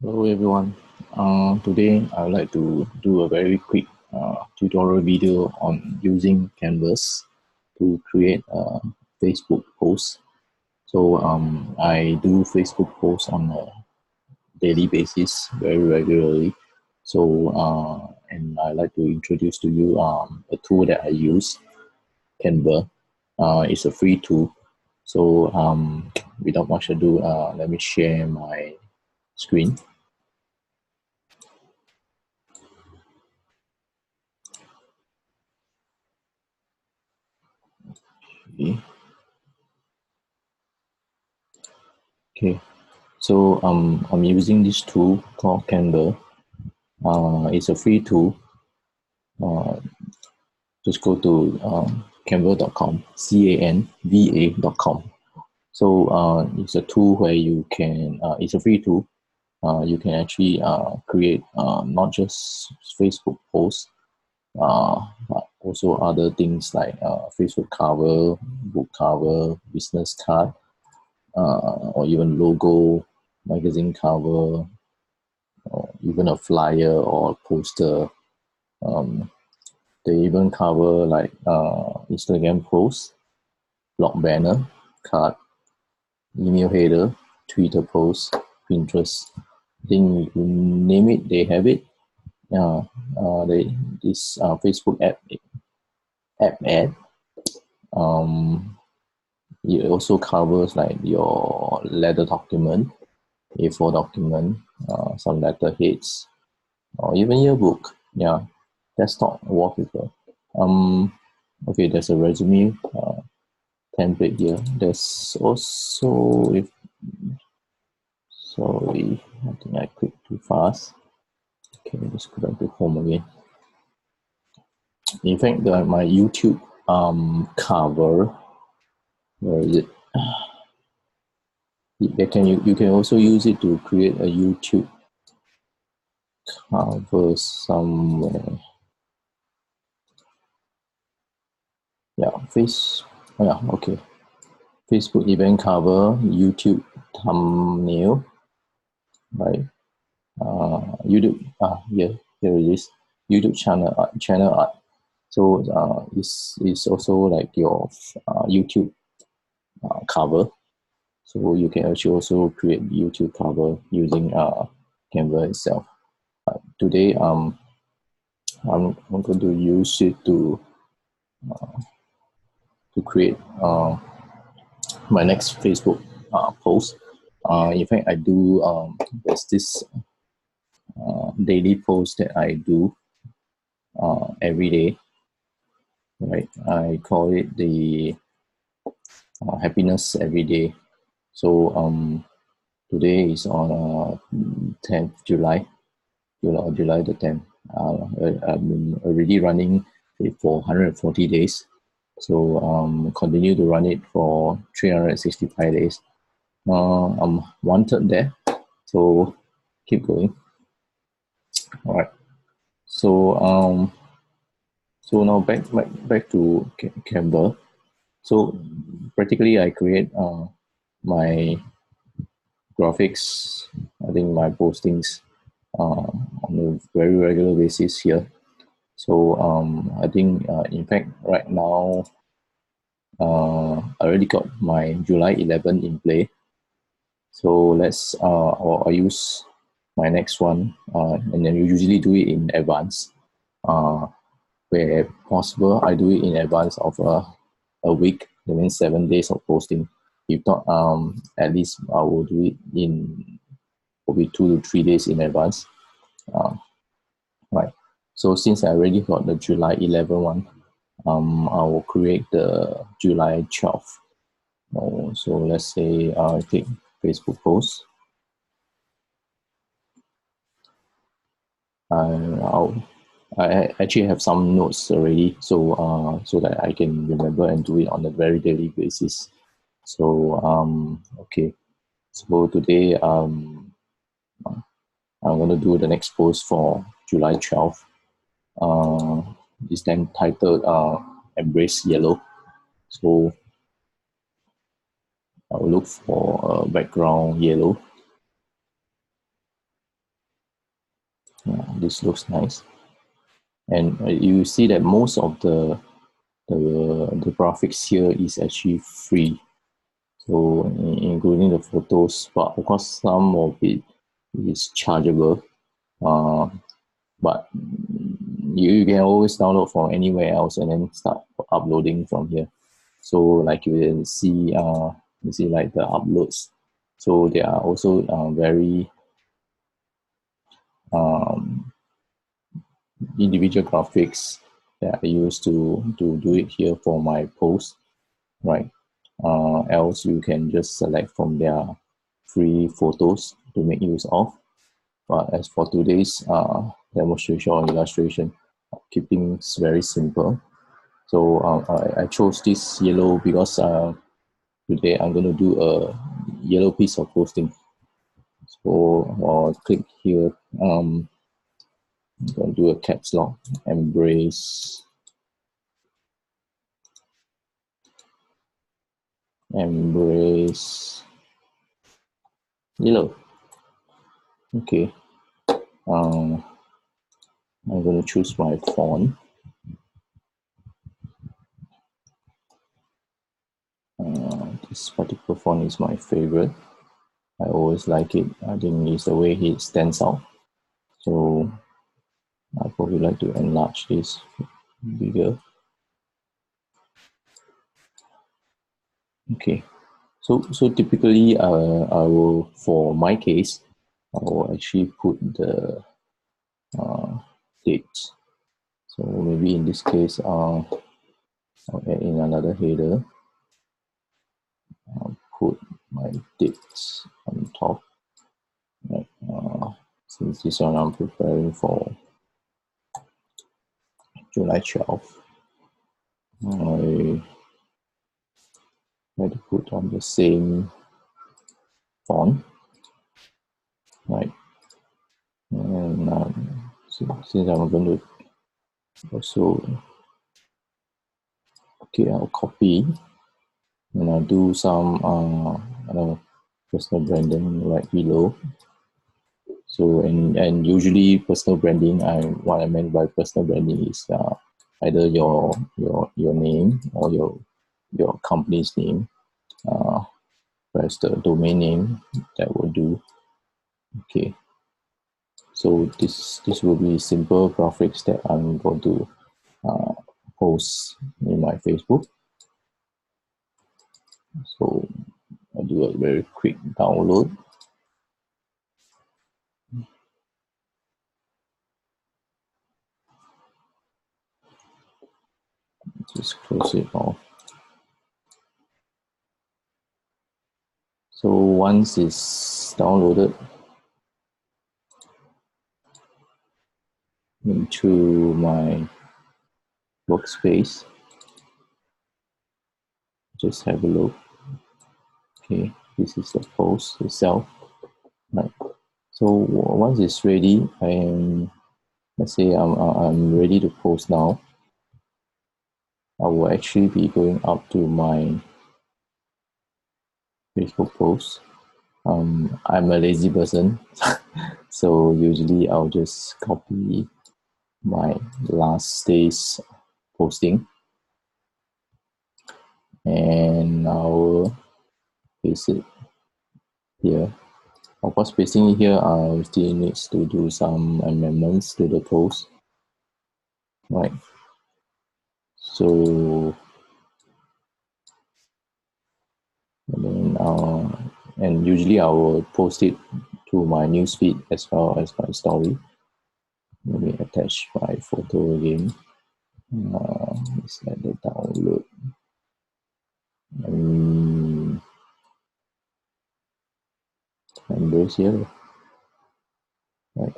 Hello everyone. Today I would like to do a very quick tutorial video on using Canvas to create a Facebook post. So I do Facebook posts on a daily basis, very regularly. So and I like to introduce to you a tool that I use, Canva. It's a free tool. So without much ado, let me share my screen. Okay. Okay. So I'm using this tool called Canva. It's a free tool. Uh, just go to canva.com, canva.com. So it's a tool where you can, it's a free tool. You can actually create not just Facebook posts, but also other things like Facebook cover, book cover, business card, or even logo, magazine cover, or even a flyer or a poster. Um, they even cover like Instagram posts, blog banner, card, email header, Twitter posts, Pinterest. I think you name it, they have it. Yeah, this Facebook app ad. Um, it also covers like your letter document, A4 document, some letterheads, or even yearbook. Yeah, desktop wallpaper. Um, okay, there's a resume template here. There's also, if sorry, I think I clicked too fast. Okay, let's go back to home again. In fact, my YouTube cover, where is it? You can also use it to create a YouTube cover somewhere. Yeah, yeah, okay. Facebook event cover, YouTube thumbnail, right? YouTube, here it is. YouTube channel art. So it's also like your YouTube cover. So you can actually also create YouTube cover using Canva itself. Today I'm going to use it to create my next Facebook post. In fact, I do there's this daily post that I do every day, right? I call it the happiness every day. So today is on 10th July the 10th. I've been already running it for 140 days. So continue to run it for 365 days. I'm wanted there, so keep going. All right. So so now back to Canva. So practically I create my graphics. I think my postings on a very regular basis here. So I think in fact right now I already got my July 11 in play. So let's or I use my next one, and then you usually do it in advance. Uh, where possible, I do it in advance of a week. That means 7 days of posting. If not, at least I will do it in probably 2 to 3 days in advance. Uh, right. So since I already got the July 11 one, I will create the July 12th. So let's say I click Facebook post. I actually have some notes already, so that I can remember and do it on a very daily basis. So okay. So today I'm gonna do the next post for July 12th. Uh, it's then titled "Embrace Yellow." So I'll look for a background yellow. Yeah, this looks nice. And you see that most of the graphics here is actually free. So including the photos, but of course some of it is chargeable. But you can always download from anywhere else and then start uploading from here. So like you see like the uploads. So there are also very um, individual graphics that I use to do it here for my post, right? Else you can just select from their free photos to make use of. But as for today's demonstration or illustration, keeping it very simple. So I chose this yellow because today I'm going to do a yellow piece of posting. So I'll click here. I'm going to do a caps lock, embrace yellow. Okay. I'm going to choose my font. This particular font is my favorite. I always like it. I think it's the way it stands out. So I probably like to enlarge this bigger. Okay. So typically, I will, for my case, I will actually put the date. So maybe in this case, I'll add in another header. I'll put my dates on top. Right. Since this one I'm preparing for July 12th, I try to put on the same font, right? And since I'm going to also, okay, I'll copy and I'll do some personal branding right below. So and usually personal branding, what I meant by personal branding is either your name or your company's name. Press the domain name, that will do. Okay. So this will be simple graphics that I'm going to post in my Facebook. So I'll do a very quick download. Just close it off. So once it's downloaded into my workspace, just have a look. Okay, this is the post itself. Right. So once it's ready, let's say I'm ready to post now. I will actually be going up to my Facebook post. I'm a lazy person, so usually I'll just copy my last day's posting and I'll paste it here. Of course, pasting it here, I still needs to do some amendments to the post, right? So, and usually I will post it to my newsfeed as well as my story. Let me attach my photo again. Let's let the download. Embrace here. Right.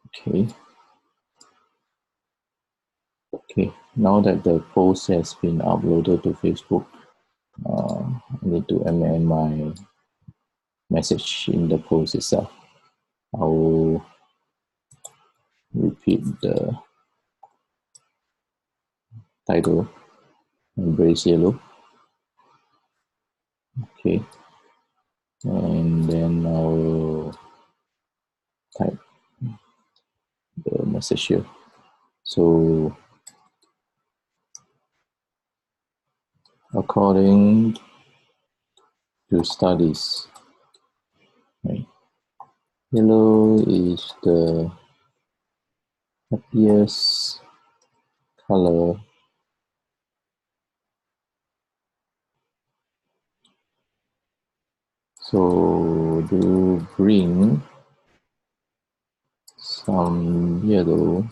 Okay. Okay. Now that the post has been uploaded to Facebook, I need to amend my message in the post itself. I'll repeat the title, Embrace Yellow. Okay. And then I'll type message here. So according to studies, right, yellow is the happiest color so do bring some yellow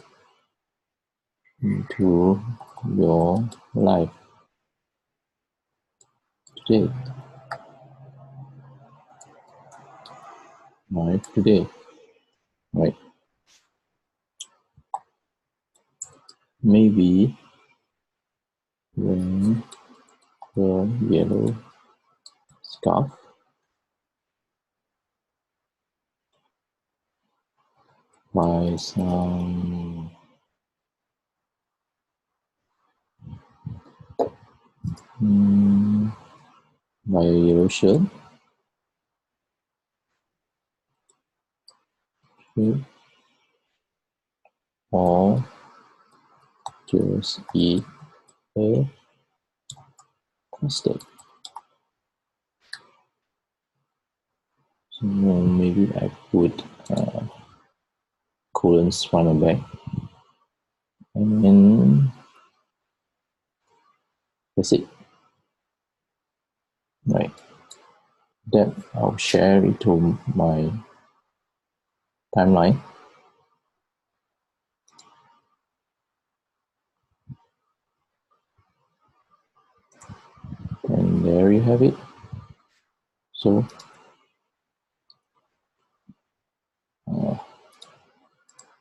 into your life today. Right? Maybe wearing the yellow scarf, buy some buy a yellow shirt, or just eat a custard. So maybe I put colons front and back, and then that's it. Right. Then I'll share it to my timeline. And there you have it. So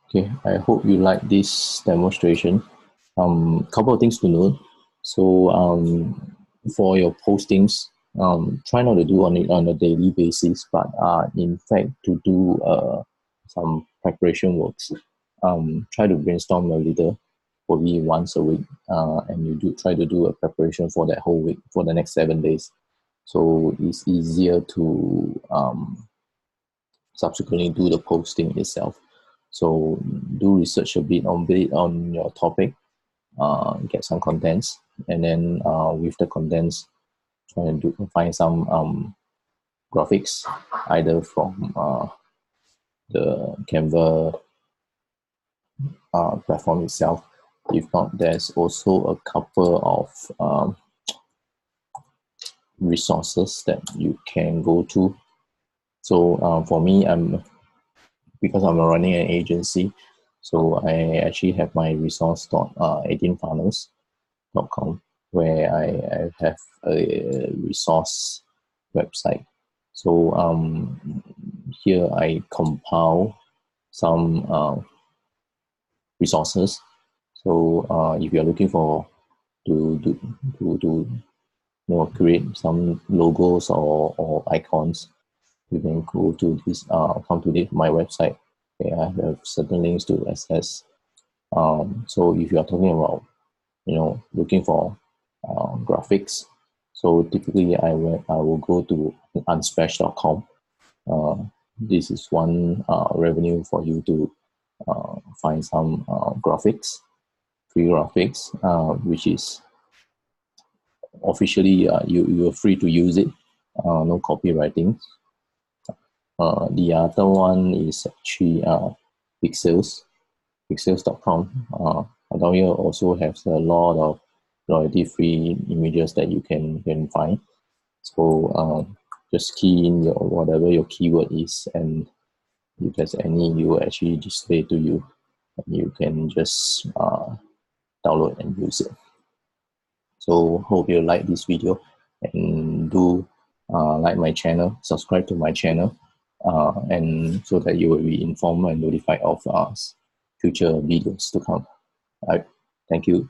okay, I hope you like this demonstration. Couple of things to note. So for your postings, try not to do on it on a daily basis, but in fact to do some preparation works. Try to brainstorm a little, probably once a week, and you try to do a preparation for that whole week for the next 7 days. So it's easier to subsequently do the posting itself. So do research a bit on your topic, get some contents, and then with the contents, try and find some graphics, either from the CANVA platform itself. If not, there's also a couple of resources that you can go to. So for me, because I'm running an agency, so I actually have my resource .18funnels.com, where I have a resource website. So here I compile some resources. So if you're looking for to create some logos or icons, you can go to this come to my website. Okay, I have certain links to access. So if you are talking about looking for graphics, so typically I will go to unsplash.com. This is one revenue for you to find some graphics, free graphics, which is officially you're free to use it, no copywriting. The other one is actually pixels.com. Down here also has a lot of royalty-free images that you can find. So just key in whatever your keyword is, and if there's any, you will actually display to you. You can just download and use it. So hope you like this video, and do like my channel, subscribe to my channel, and so that you will be informed and notified of future videos to come. All right, thank you.